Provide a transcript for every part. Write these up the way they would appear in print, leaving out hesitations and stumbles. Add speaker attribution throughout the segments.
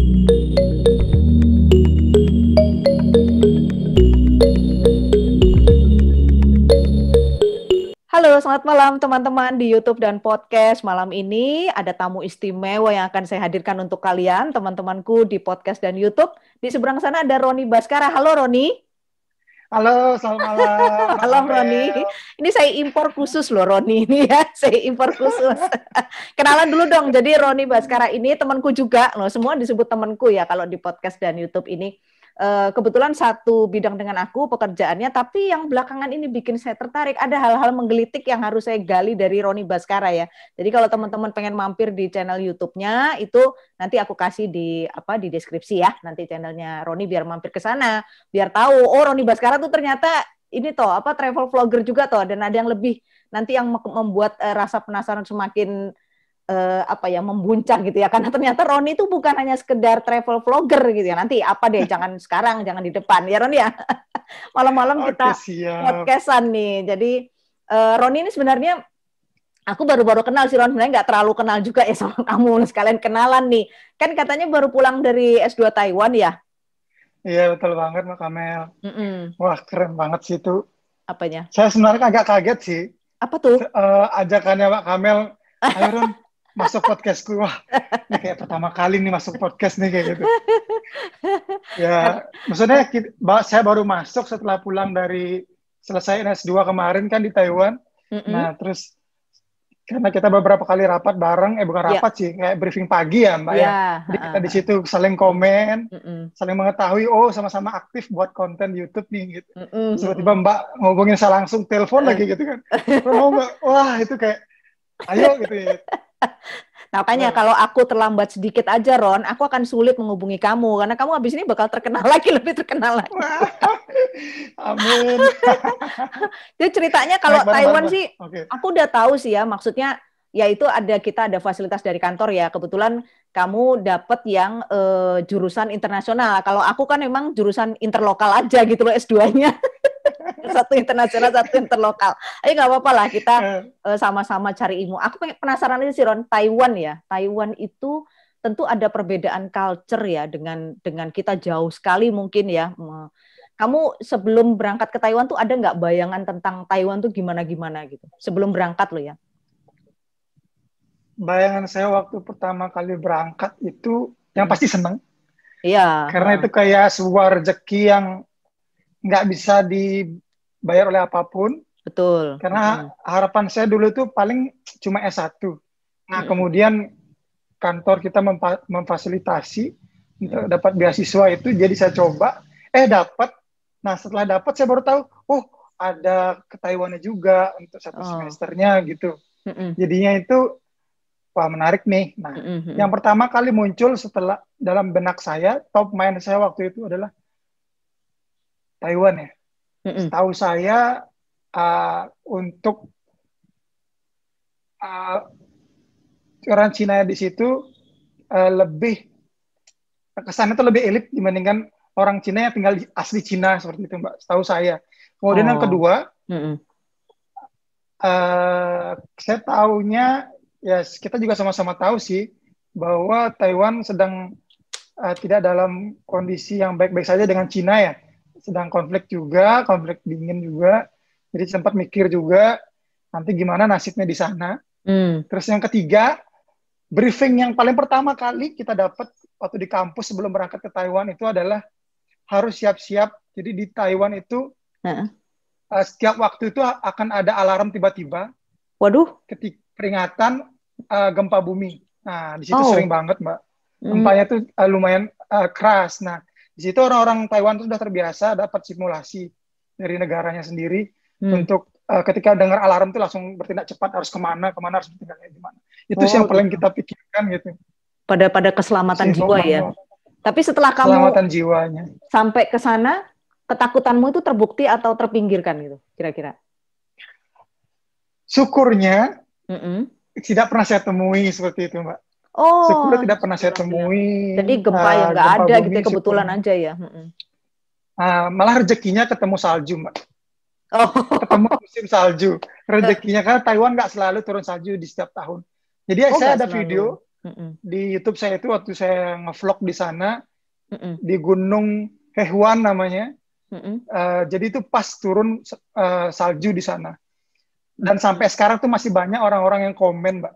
Speaker 1: Halo, selamat malam teman-teman di YouTube dan podcast. Malam ini ada tamu istimewa yang akan saya hadirkan untuk kalian, teman-temanku di podcast dan YouTube. Di seberang sana ada Roni Baskara. Halo Roni.
Speaker 2: Halo, selamat malam, Mbak
Speaker 1: Malam Roni.
Speaker 2: Amel.
Speaker 1: Ini saya impor khusus loh Roni ini ya. Saya impor khusus. Kenalan dulu dong. Jadi Roni Baskara ini temanku juga loh. Semua disebut temanku ya kalau di podcast dan YouTube ini. Kebetulan satu bidang dengan aku pekerjaannya, tapi yang belakangan ini bikin saya tertarik. Ada hal-hal menggelitik yang harus saya gali dari Roni Baskara ya. Jadi kalau teman-teman pengen mampir di channel YouTube-nya, itu nanti aku kasih di deskripsi ya. Nanti channelnya Roni biar mampir ke sana, biar tahu. Oh, Roni Baskara tuh ternyata ini toh travel vlogger juga toh. Dan ada yang lebih nanti yang membuat rasa penasaran semakin membuncah gitu ya, karena ternyata Roni itu bukan hanya sekedar travel vlogger gitu ya. Nanti apa deh, jangan sekarang, jangan di depan ya Roni ya. Malam-malam kita podcastan nih. Jadi Roni ini sebenarnya aku baru-baru kenal sih Ron, sebenarnya nggak terlalu kenal juga ya sama kamu, sekalian kenalan nih. Kan katanya baru pulang dari S2 Taiwan ya?
Speaker 2: Iya betul banget Mbak Kamel. Wah keren banget sih itu.
Speaker 1: Apanya?
Speaker 2: Saya sebenarnya agak kaget sih.
Speaker 1: Apa tuh?
Speaker 2: Ajakannya Mbak Kamel, ayo Ron, masuk podcastku. Wah, ini kayak pertama kali nih masuk podcast nih kayak gitu. Ya, maksudnya saya baru masuk setelah pulang dari selesai S2 kemarin kan di Taiwan. Nah, terus karena kita beberapa kali rapat bareng, bukan rapat sih, kayak briefing pagi ya Mbak ya. Jadi kita di situ saling komen, saling mengetahui, oh sama-sama aktif buat konten YouTube nih gitu. Tiba-tiba Mbak ngomongin saya langsung telepon lagi gitu kan. Mau Mbak, wah itu kayak ayo gitu ya.
Speaker 1: Nah, makanya kalau aku terlambat sedikit aja, Ron, aku akan sulit menghubungi kamu. Karena kamu habis ini bakal terkenal lagi, lebih terkenal lagi.
Speaker 2: Amin.
Speaker 1: Jadi ceritanya kalau Taiwan sih, aku udah tahu sih ya, maksudnya ya itu kita ada fasilitas dari kantor ya. Kebetulan kamu dapat yang jurusan internasional. Kalau aku kan memang jurusan interlokal aja gitu loh S2-nya. Satu internasional, satu interlokal. Ayo nggak apa-apa lah, kita sama-sama cari ilmu. Aku penasaran aja sih Ron, Taiwan ya. Taiwan itu tentu ada perbedaan culture ya dengan kita jauh sekali mungkin ya. Kamu sebelum berangkat ke Taiwan tuh ada nggak bayangan tentang Taiwan tuh gimana-gimana gitu? Sebelum berangkat lo ya.
Speaker 2: Bayangan saya waktu pertama kali berangkat itu yang pasti seneng.
Speaker 1: Iya.
Speaker 2: Karena itu kayak sebuah rezeki yang nggak bisa dibayar oleh apapun.
Speaker 1: Betul.
Speaker 2: Karena harapan saya dulu itu paling cuma S1. Nah, kemudian kantor kita memfasilitasi untuk dapat beasiswa itu, jadi saya coba, dapat. Nah, setelah dapat saya baru tahu, oh ada ke Taiwannya juga untuk satu semesternya gitu. Jadinya itu, wah menarik nih. Nah, yang pertama kali muncul setelah dalam benak saya, top mind saya waktu itu adalah Taiwan ya. Setahu saya untuk orang Cina di situ lebih kesannya itu lebih elit dibandingkan orang Cina yang tinggal di asli Cina seperti itu Mbak. Setahu saya. Kemudian yang kedua, saya tahunya ya kita juga sama-sama tahu sih bahwa Taiwan sedang tidak dalam kondisi yang baik-baik saja dengan Cina ya. Sedang konflik dingin juga. Jadi sempat mikir juga nanti gimana nasibnya di sana. Terus yang ketiga, briefing yang paling pertama kali kita dapat waktu di kampus sebelum berangkat ke Taiwan itu adalah harus siap-siap. Jadi di Taiwan itu setiap waktu itu akan ada alarm tiba-tiba.
Speaker 1: Waduh.
Speaker 2: Ketika peringatan gempa bumi. Nah, di situ sering banget, Mbak. Gempanya tuh lumayan keras. Nah, di situ orang-orang Taiwan itu sudah terbiasa dapat simulasi dari negaranya sendiri untuk ketika dengar alarm itu langsung bertindak cepat, harus kemana harus bertindak kayak gimana. Itu sih yang paling kita pikirkan gitu.
Speaker 1: Pada keselamatan jiwa ya. Tapi setelah kamu
Speaker 2: keselamatan jiwanya
Speaker 1: sampai ke sana, ketakutanmu itu terbukti atau terpinggirkan gitu kira-kira?
Speaker 2: Syukurnya tidak pernah saya temui seperti itu, Mbak. Syukurnya tidak pernah saya temui.
Speaker 1: Jadi gempa yang nggak ada gitu kebetulan aja ya.
Speaker 2: Malah rezekinya ketemu salju, Mbak. Ketemu musim salju. Rezekinya karena Taiwan nggak selalu turun salju di setiap tahun. Jadi saya ada video di YouTube saya itu waktu saya ngevlog di sana di Gunung Hehuan namanya. Jadi itu pas turun salju di sana. Dan sampai sekarang tuh masih banyak orang-orang yang komen, Mbak,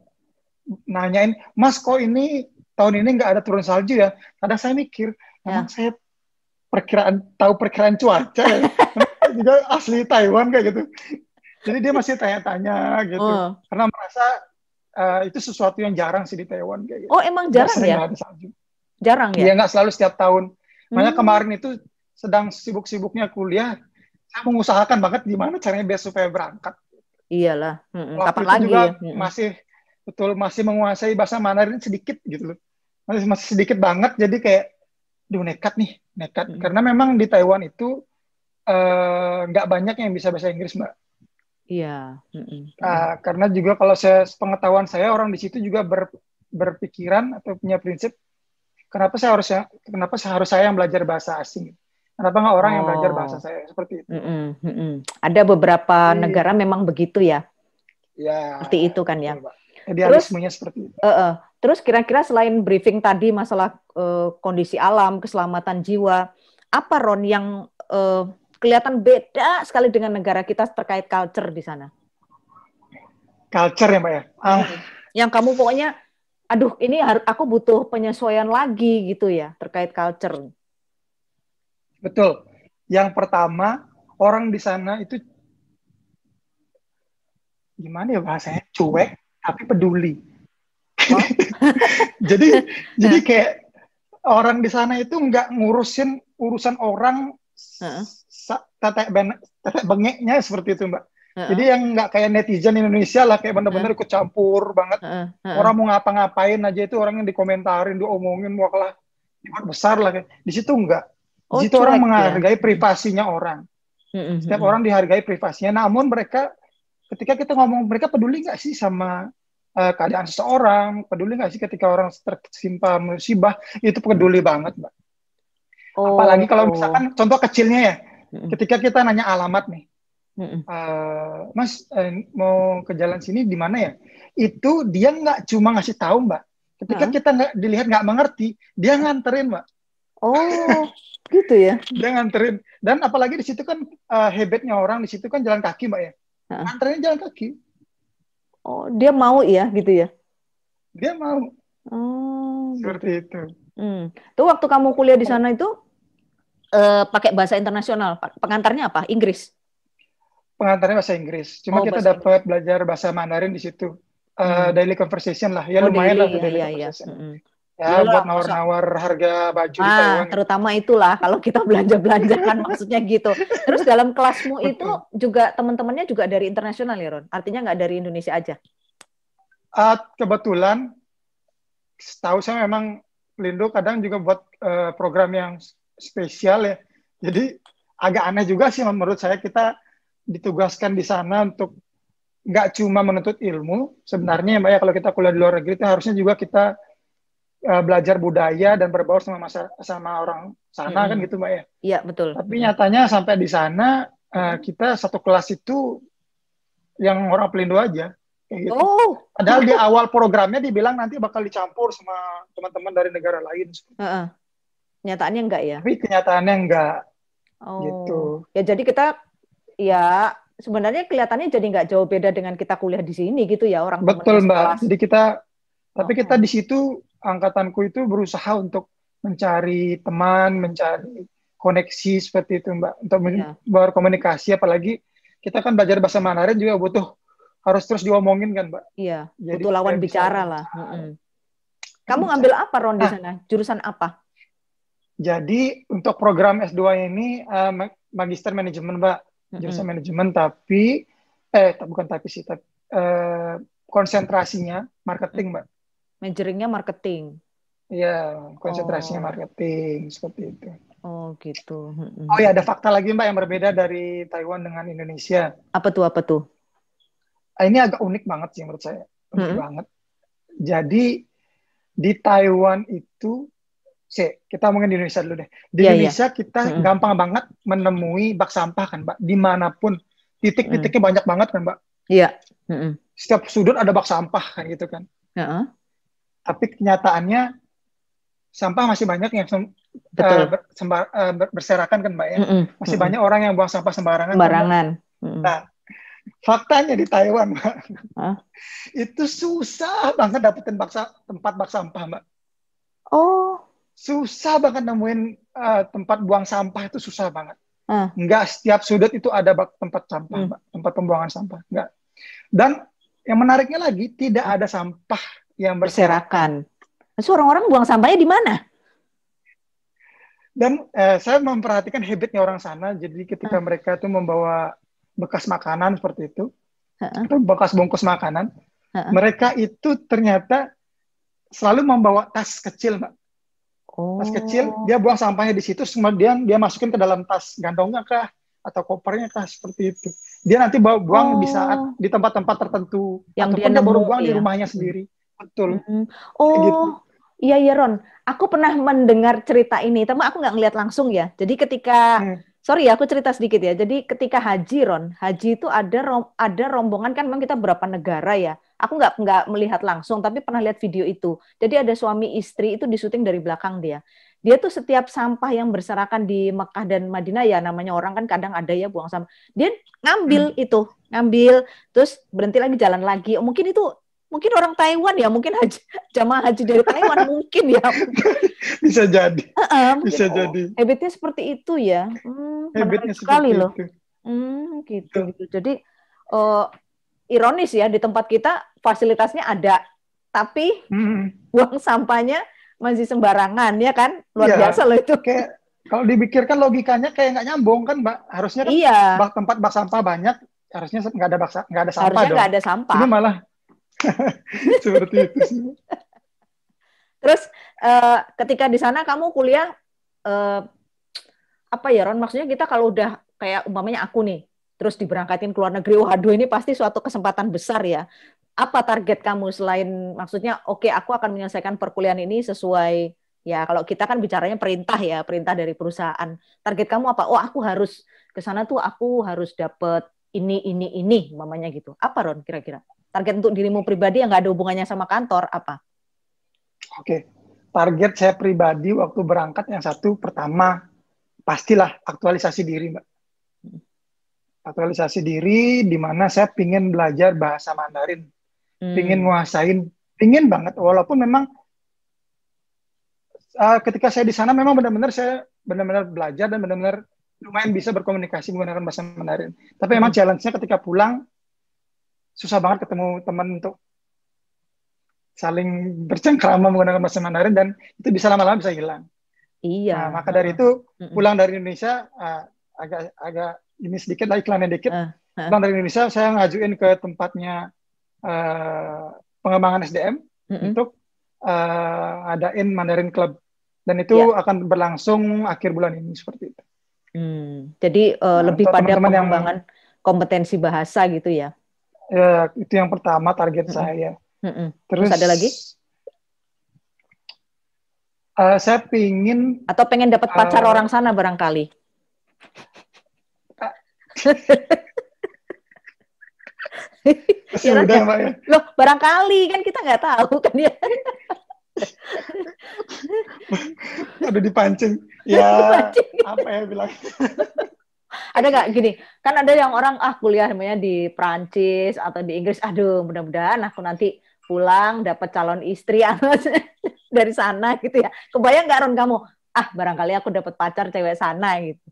Speaker 2: nanyain, Mas kok ini tahun ini nggak ada turun salju ya? Kadang saya mikir, emang saya tahu perkiraan cuaca ya? Juga asli Taiwan kayak gitu. Jadi dia masih tanya-tanya gitu, karena merasa itu sesuatu yang jarang sih di Taiwan kayak gitu.
Speaker 1: Oh, emang jarang ya?
Speaker 2: Ada salju.
Speaker 1: Jarang ya?
Speaker 2: Iya, nggak selalu setiap tahun. Makanya kemarin itu sedang sibuk-sibuknya kuliah, saya mengusahakan banget gimana caranya biar supaya berangkat.
Speaker 1: Iyalah,
Speaker 2: Waktu
Speaker 1: kapan
Speaker 2: itu
Speaker 1: lagi
Speaker 2: juga
Speaker 1: ya?
Speaker 2: masih menguasai bahasa Mandarin sedikit gitu loh. Masih sedikit banget, jadi kayak nekat. Karena memang di Taiwan itu nggak banyak yang bisa bahasa Inggris, Mbak.
Speaker 1: Iya.
Speaker 2: Karena juga kalau pengetahuan saya, orang di situ juga berpikiran atau punya prinsip, kenapa harus saya yang belajar bahasa asing? Kenapa nggak orang yang belajar bahasa saya seperti itu?
Speaker 1: Ada beberapa negara memang begitu ya.
Speaker 2: Ya.
Speaker 1: Seperti itu kan ya.
Speaker 2: Idealismenya seperti itu.
Speaker 1: Terus kira-kira selain briefing tadi masalah kondisi alam, keselamatan jiwa, apa Ron yang kelihatan beda sekali dengan negara kita terkait culture di sana?
Speaker 2: Culture ya, Mbak ya?
Speaker 1: Yang kamu pokoknya, aduh ini aku butuh penyesuaian lagi gitu ya, terkait culture.
Speaker 2: Betul. Yang pertama, orang di sana itu gimana ya bahasanya? Cuek tapi peduli. Oh? jadi kayak orang di sana itu nggak ngurusin urusan orang tetek bengeknya seperti itu, Mbak. Jadi yang nggak kayak netizen Indonesia lah, kayak benar-benar ikut campur banget. Orang mau ngapa-ngapain aja itu orang yang dikomentarin, diomongin, wah besar lah. Di situ enggak. Di situ orang menghargai privasinya orang. Setiap orang dihargai privasinya. Namun mereka, ketika kita ngomong, mereka peduli nggak sih sama keadaan seseorang? Peduli nggak sih ketika orang tertimpa musibah? Itu peduli banget, Mbak. Apalagi kalau misalkan, contoh kecilnya ya, ketika kita nanya alamat nih, Mas mau ke jalan sini di mana ya? Itu dia nggak cuma ngasih tahu, Mbak. Ketika kita nggak mengerti, dia nganterin, Mbak.
Speaker 1: Oh, gitu ya?
Speaker 2: Dia nganterin. Dan apalagi di situ kan habitnya orang di situ kan jalan kaki, Mbak ya. Nganterin jalan kaki.
Speaker 1: Oh, dia mau ya, gitu ya?
Speaker 2: Dia mau.
Speaker 1: gitu.
Speaker 2: Seperti itu.
Speaker 1: Tuh waktu kamu kuliah di sana itu pakai bahasa internasional. Pengantarnya apa? Inggris?
Speaker 2: Pengantarnya bahasa Inggris. Cuma kita dapat belajar bahasa Mandarin di situ. Daily conversation lah. Ya lumayan lah daily conversation. Ya buat nawar-nawar harga baju di Taiwan.
Speaker 1: Terutama itulah kalau kita belanja-belanja kan maksudnya gitu. Terus dalam kelasmu itu juga teman-temannya juga dari internasional ya, Ron? Artinya nggak dari Indonesia aja?
Speaker 2: Kebetulan, setahu saya memang Pelindo kadang juga buat program yang spesial ya. Jadi agak aneh juga sih menurut saya, kita ditugaskan di sana untuk nggak cuma menuntut ilmu. Sebenarnya Mbak ya, kalau kita kuliah di luar negeri itu harusnya juga kita belajar budaya dan berbaur sama orang sana kan gitu, Mbak ya.
Speaker 1: Iya, betul.
Speaker 2: Tapi nyatanya sampai di sana kita satu kelas itu yang orang Pelindo aja. Kayak gitu. Padahal di awal programnya dibilang nanti bakal dicampur sama teman-teman dari negara lain.
Speaker 1: Kenyataannya enggak ya?
Speaker 2: Tapi kenyataannya enggak. Gitu.
Speaker 1: Ya jadi kita ya sebenarnya kelihatannya jadi nggak jauh beda dengan kita kuliah di sini gitu ya, orang.
Speaker 2: Betul, Mbak. Jadi kita di situ, angkatanku itu berusaha untuk mencari teman, mencari koneksi seperti itu, Mbak. Untuk berkomunikasi, apalagi kita kan belajar bahasa Mandarin juga harus terus diomongin kan, Mbak.
Speaker 1: Iya, butuh lawan bicara lah. Kamu ngambil apa, Ron, di sana? Jurusan apa?
Speaker 2: Jadi untuk program S2 ini Magister Manajemen, Mbak. Jurusan manajemen, tapi konsentrasinya marketing, Mbak.
Speaker 1: Majoringnya marketing.
Speaker 2: Iya, konsentrasinya marketing, seperti itu.
Speaker 1: Oh, gitu.
Speaker 2: Oh ya, ada fakta lagi, Mbak, yang berbeda dari Taiwan dengan Indonesia.
Speaker 1: Apa tuh?
Speaker 2: Ini agak unik banget sih menurut saya. Unik banget. Jadi, di Taiwan itu, kita ngomongin di Indonesia dulu deh. Di Indonesia kita gampang banget menemui bak sampah kan, Mbak. Dimanapun. Titik-titiknya banyak banget kan, Mbak.
Speaker 1: Iya.
Speaker 2: Setiap sudut ada bak sampah kan gitu kan. tapi kenyataannya sampah masih banyak yang berserakan kan Mbak ya. Masih banyak orang yang buang sampah sembarangan. Nah, faktanya di Taiwan Mbak, itu susah banget dapetin tempat bak sampah Mbak.
Speaker 1: Oh.
Speaker 2: Susah banget nemuin tempat buang sampah, itu susah banget. Enggak setiap sudut itu ada tempat sampah Mbak, tempat pembuangan sampah. Enggak. Dan yang menariknya lagi, tidak ada sampah yang berserakan.
Speaker 1: Terus orang-orang buang sampahnya di mana?
Speaker 2: Dan saya memperhatikan habitnya orang sana. Jadi ketika mereka itu membawa bekas makanan seperti itu, atau bekas bungkus makanan, mereka itu ternyata selalu membawa tas kecil, Mbak. Tas kecil, dia buang sampahnya di situ, kemudian dia masukin ke dalam tas gandongnya kah, atau kopernya kah, seperti itu. Dia nanti buang di saat di tempat-tempat tertentu,
Speaker 1: yang
Speaker 2: ataupun dia baru buang di rumahnya sendiri. Betul.
Speaker 1: Gitu. Iya Ron, aku pernah mendengar cerita ini, tapi aku nggak ngeliat langsung ya. Jadi ketika sorry ya, aku cerita sedikit ya. Jadi ketika haji, Ron, haji itu ada rombongan, kan memang kita berapa negara ya. Aku nggak melihat langsung, tapi pernah lihat video itu. Jadi ada suami istri itu disuting dari belakang dia. Dia tuh setiap sampah yang berserakan di Mekah dan Madinah ya, namanya orang kan kadang ada ya buang sampah. Dia ngambil, terus berhenti lagi, jalan lagi. Mungkin orang Taiwan ya, mungkin jamaah haji dari Taiwan mungkin ya.
Speaker 2: Bisa jadi. Bisa jadi.
Speaker 1: Habitnya seperti itu ya.
Speaker 2: Habitnya
Speaker 1: sekali loh.
Speaker 2: Gitu.
Speaker 1: Jadi ironis ya, di tempat kita fasilitasnya ada, tapi buang sampahnya masih sembarangan ya kan? Luar biasa loh itu.
Speaker 2: Kayak kalau dipikirkan logikanya kayak nggak nyambung kan, Mbak. Harusnya kan tempat bak sampah banyak, harusnya nggak ada sampah
Speaker 1: harusnya
Speaker 2: dong.
Speaker 1: Nggak ada sampah.
Speaker 2: Ini malah seperti itu sih.
Speaker 1: Terus ketika di sana kamu kuliah apa ya Ron? Maksudnya kita kalau udah kayak umpamanya aku nih, terus diberangkatin ke luar negeri, waduh ini pasti suatu kesempatan besar ya. Apa target kamu selain maksudnya oke, aku akan menyelesaikan perkuliahan ini sesuai ya, kalau kita kan bicaranya perintah ya, perintah dari perusahaan. Target kamu apa? Oh, aku harus ke sana tuh, aku harus dapet ini umpamanya gitu. Apa Ron kira-kira? Target untuk dirimu pribadi yang nggak ada hubungannya sama kantor apa?
Speaker 2: Oke. Target saya pribadi waktu berangkat yang satu, pertama pastilah aktualisasi diri, Mbak. Aktualisasi diri di mana saya pingin belajar bahasa Mandarin. Pingin nguasain, pingin banget. Walaupun memang ketika saya di sana memang saya benar-benar belajar dan benar-benar lumayan bisa berkomunikasi menggunakan bahasa Mandarin. Tapi memang challenge-nya ketika pulang susah banget ketemu teman untuk saling bercengkrama menggunakan bahasa Mandarin, dan itu bisa lama-lama bisa hilang.
Speaker 1: Iya.
Speaker 2: Nah, maka dari itu pulang dari Indonesia agak ini sedikit lah, iklannya dikit. Pulang dari Indonesia saya ngajuin ke tempatnya pengembangan SDM untuk adain Mandarin Club, dan itu akan berlangsung akhir bulan ini seperti itu.
Speaker 1: Jadi lebih pada pengembangan kompetensi bahasa gitu ya?
Speaker 2: Ya, itu yang pertama target saya. Terus ada
Speaker 1: lagi?
Speaker 2: Saya pingin
Speaker 1: atau pengen dapat pacar orang sana barangkali.
Speaker 2: Sudah, Mbak ya.
Speaker 1: Loh, barangkali kan kita nggak tahu kan ya.
Speaker 2: Aduh, dipancing. Ya, apa ya bilang?
Speaker 1: Ada nggak gini, kan ada yang orang kuliah namanya di Prancis atau di Inggris, aduh mudah-mudahan aku nanti pulang dapat calon istri dari sana gitu ya. Kebayang nggak Ron kamu? Barangkali aku dapat pacar cewek sana gitu.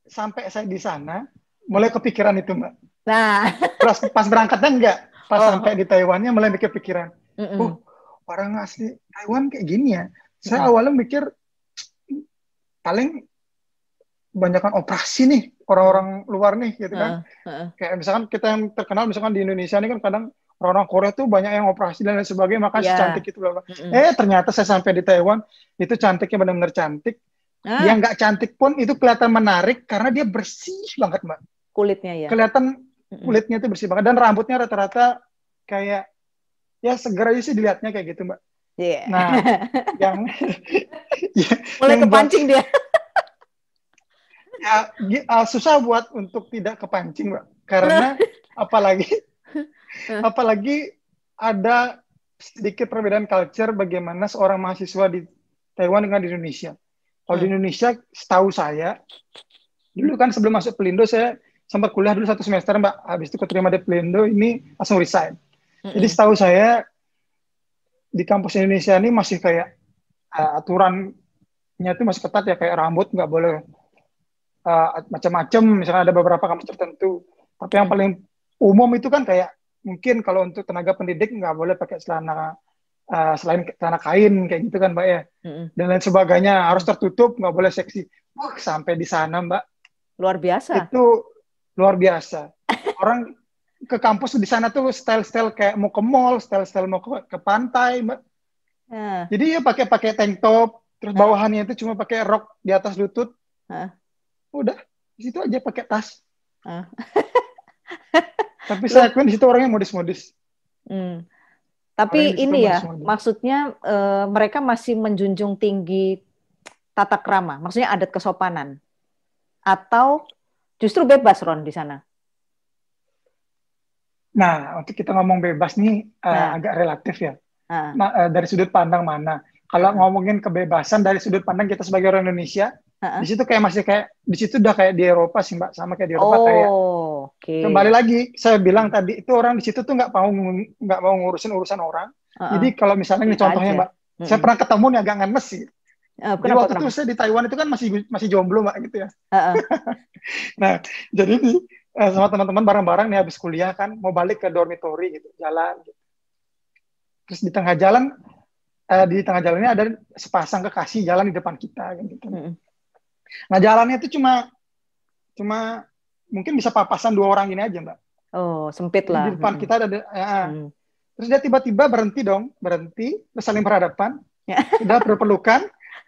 Speaker 2: Sampai saya di sana mulai kepikiran itu, Mbak.
Speaker 1: Nah,
Speaker 2: pas berangkatnya enggak, pas sampai di Taiwannya mulai mikir pikiran. Orang asli Taiwan kayak gini ya. Saya awalnya mikir paling kebanyakan operasi nih orang-orang luar nih gitu kan. Kayak misalkan kita yang terkenal misalkan di Indonesia ini kan kadang orang-orang Korea tuh banyak yang operasi dan lain sebagainya, makanya cantik itu. Ternyata saya sampai di Taiwan itu cantiknya benar-benar cantik. Dia nggak cantik pun itu kelihatan menarik karena dia bersih banget, Mbak.
Speaker 1: Kulitnya ya.
Speaker 2: Kelihatan kulitnya itu bersih banget, dan rambutnya rata-rata kayak ya seger aja sih dilihatnya kayak gitu, Mbak.
Speaker 1: Yeah.
Speaker 2: Nah, yang
Speaker 1: mulai kepancing dia.
Speaker 2: Ya, susah buat untuk tidak kepancing, Mbak. Karena apalagi ada sedikit perbedaan culture bagaimana seorang mahasiswa di Taiwan dengan di Indonesia. Kalau di Indonesia, setahu saya, dulu kan sebelum masuk Pelindo, saya sempat kuliah dulu 1 semester, Mbak. Habis itu keterima di Pelindo, ini langsung resign. Jadi setahu saya, di kampus Indonesia ini masih kayak aturannya itu masih ketat ya, kayak rambut nggak boleh macam-macam, misalnya ada beberapa kampus tertentu. Tapi yang paling umum itu kan kayak, mungkin kalau untuk tenaga pendidik nggak boleh pakai celana selain celana kain kayak gitu kan Mbak ya, dan lain sebagainya, harus tertutup, nggak boleh seksi. Wah, sampai di sana Mbak,
Speaker 1: Luar biasa.
Speaker 2: itu luar biasa. Orang ke kampus di sana tuh style-style kayak mau ke mall, style-style mau ke pantai Mbak. Jadi ya pakai tank top, terus bawahannya itu cuma pakai rok di atas lutut. Udah, di situ aja pakai tas. Tapi saya akuin di situ orangnya modis-modis.
Speaker 1: Tapi ini ya, maksudnya mereka masih menjunjung tinggi tata krama, maksudnya adat kesopanan, atau justru bebas Ron di sana?
Speaker 2: Nah, untuk kita ngomong bebas nih agak relatif ya. Dari sudut pandang mana? Kalau ngomongin kebebasan dari sudut pandang kita sebagai orang Indonesia, di situ kayak masih kayak di situ udah kayak di Eropa sih Mbak, sama kayak di Eropa kayak. Kembali lagi saya bilang tadi itu orang di situ tuh nggak mau ngurusin urusan orang. Jadi kalau misalnya ini contohnya Mbak, saya pernah ketemu nih agak ngenes sih. Jadi waktu itu saya di Taiwan itu kan masih jomblo Mbak gitu ya. Nah, jadi nih sama teman-teman bareng-bareng nih habis kuliah kan mau balik ke dormitory gitu, jalan gitu. Terus di tengah jalannya ada sepasang kekasih jalan di depan kita gitu. Nah, jalannya itu cuma mungkin bisa papasan 2 orang ini aja Mbak.
Speaker 1: Oh, sempit lah.
Speaker 2: Di depan kita ada terus dia tiba-tiba berhenti, terus saling berhadapan, udah berpelukan,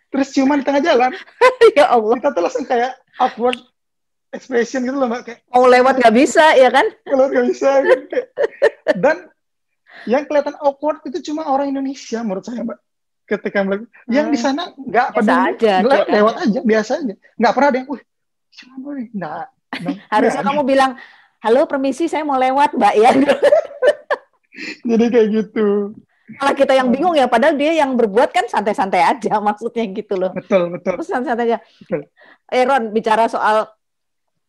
Speaker 2: terus ciuman di tengah jalan.
Speaker 1: Ya Allah.
Speaker 2: Kita tuh langsung kayak awkward expression gitu loh Mbak, kayak
Speaker 1: mau lewat nggak bisa ya kan?
Speaker 2: Lewat nggak bisa gitu. Dan yang kelihatan awkward itu cuma orang Indonesia menurut saya Mbak. Ketika yang di sana nggak peduli, lewat aja biasa aja, nggak pernah ada yang nggak.
Speaker 1: Harusnya kamu bilang, halo permisi saya mau lewat Mbak ya.
Speaker 2: Jadi kayak gitu.
Speaker 1: Malah kita yang bingung ya, padahal dia yang berbuat kan santai-santai aja, maksudnya gitu loh.
Speaker 2: Betul.
Speaker 1: Terus santai-santai aja. Ron, bicara soal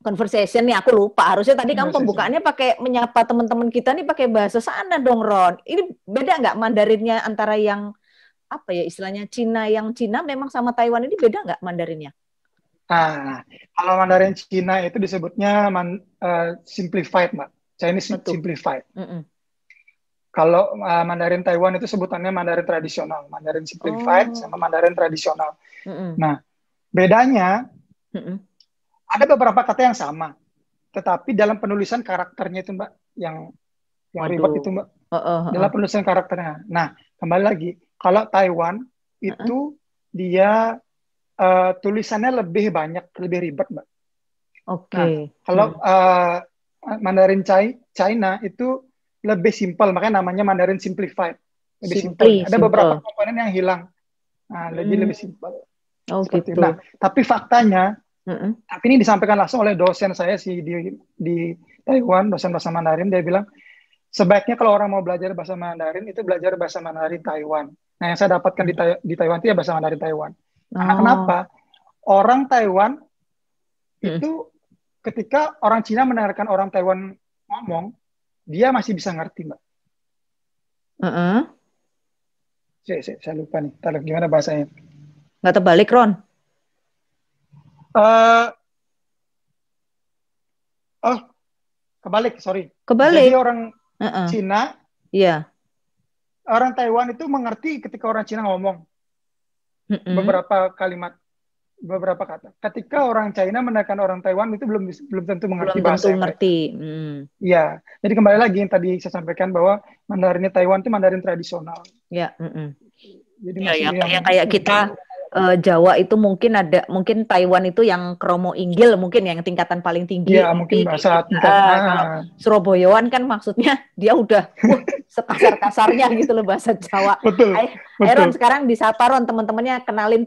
Speaker 1: conversation nih, aku lupa. Harusnya tadi kamu pembukaannya pakai menyapa teman-teman kita nih pakai bahasa sana dong, Ron. Ini beda nggak Mandarinnya antara yang apa ya istilahnya Cina, yang Cina memang sama Taiwan ini beda nggak Mandarinnya?
Speaker 2: Kalau Mandarin Cina itu disebutnya simplified, Mbak. Chinese simplified. Kalau Mandarin Taiwan itu sebutannya Mandarin tradisional, Mandarin simplified sama Mandarin tradisional. Nah, bedanya ada beberapa kata yang sama, tetapi dalam penulisan karakternya itu, Mbak, yang ribet itu, Mbak. Dalam penulisan karakternya. Nah, kembali lagi, kalau Taiwan itu dia tulisannya lebih banyak, lebih ribet, Mbak. Nah, kalau Mandarin China itu lebih simpel, makanya namanya Mandarin simplified. Lebih simpel. Ada beberapa komponen yang hilang. Nah, lebih simpel.
Speaker 1: Gitu.
Speaker 2: Nah, tapi faktanya, tapi ini disampaikan langsung oleh dosen saya sih di Taiwan, dosen bahasa Mandarin, dia bilang, sebaiknya kalau orang mau belajar bahasa Mandarin, itu belajar bahasa Mandarin Taiwan. Nah, yang saya dapatkan di Taiwan itu ya bahasa Mandarin Taiwan. Karena kenapa? Orang Taiwan itu ketika orang Cina mendengarkan orang Taiwan ngomong, dia masih bisa ngerti, Mbak. Saya lupa nih. Tahu gimana bahasanya?
Speaker 1: Nggak terbalik, Ron?
Speaker 2: Kebalik, sorry.
Speaker 1: Kebalik.
Speaker 2: Jadi orang Cina, orang Taiwan itu mengerti ketika orang Cina ngomong beberapa kalimat, beberapa kata. Ketika orang China mendengarkan orang Taiwan itu belum tentu mengerti bahasa.
Speaker 1: Belum tentu ngerti.
Speaker 2: Iya. Jadi kembali lagi yang tadi saya sampaikan bahwa Mandarinnya Taiwan itu Mandarin tradisional.
Speaker 1: Ya.
Speaker 2: Jadi
Speaker 1: kayak kita Jawa itu mungkin Taiwan itu yang kromo inggil mungkin yang tingkatan paling tinggi.
Speaker 2: Iya, mungkin bahasa
Speaker 1: kalau Surabayaan kan maksudnya dia udah sekasar-kasarnya gitu loh bahasa Jawa.
Speaker 2: Betul.
Speaker 1: Ron sekarang disapa Ron teman-temannya kenalin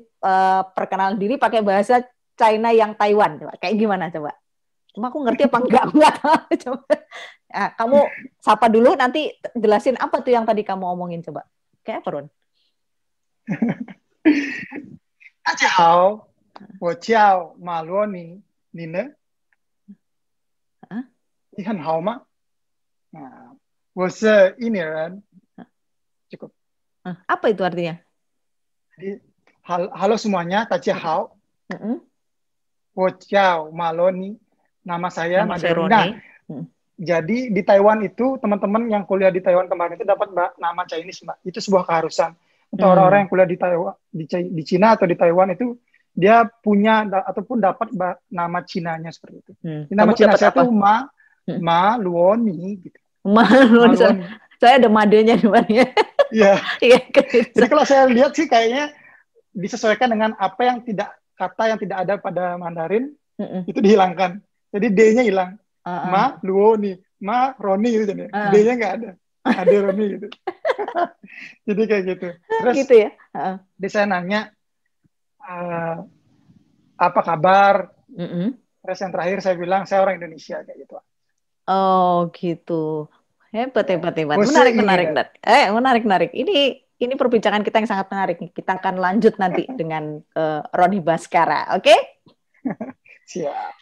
Speaker 1: perkenalan diri pakai bahasa China yang Taiwan. Coba. Kayak gimana coba? Cuma aku ngerti apa enggak tahu. Coba. Nah, kamu sapa dulu, nanti jelasin apa tuh yang tadi kamu omongin coba. Kayak apa, Ron?
Speaker 2: 大家好，我叫马罗尼，你呢？
Speaker 1: 啊？
Speaker 2: 你很好吗？我是印尼人。Cukup.
Speaker 1: Apa itu artinya?
Speaker 2: Jadi, halo semuanya, 大家好。 我叫马罗尼, nama saya Roni. Nah, jadi di Taiwan itu teman-teman yang kuliah di Taiwan kemarin itu dapat nama Chinese, Mbak. Itu sebuah keharusan. Untuk orang-orang yang kuliah di Taiwan, di Cina atau di Taiwan itu dia punya ataupun dapat nama Cinanya seperti itu. Nama Cina saya itu Ma Luoni gitu. Ma Luoni.
Speaker 1: Saya ada madenya di mana.
Speaker 2: Iya. Jadi kalau saya lihat sih kayaknya disesuaikan dengan apa yang kata yang tidak ada pada Mandarin itu dihilangkan. Jadi D-nya hilang. Ma Luoni, Ma Roni gitu jadi. D-nya nggak ada. Ada Roni gitu. Jadi kayak gitu. Terus
Speaker 1: gitu ya.
Speaker 2: Dia saya nanya apa kabar? Terus yang terakhir saya bilang saya orang Indonesia kayak gitu.
Speaker 1: Oh gitu. Hebat. Menarik. Ini perbincangan kita yang sangat menarik. Kita akan lanjut nanti dengan Roni Baskara. Oke?
Speaker 2: Siap.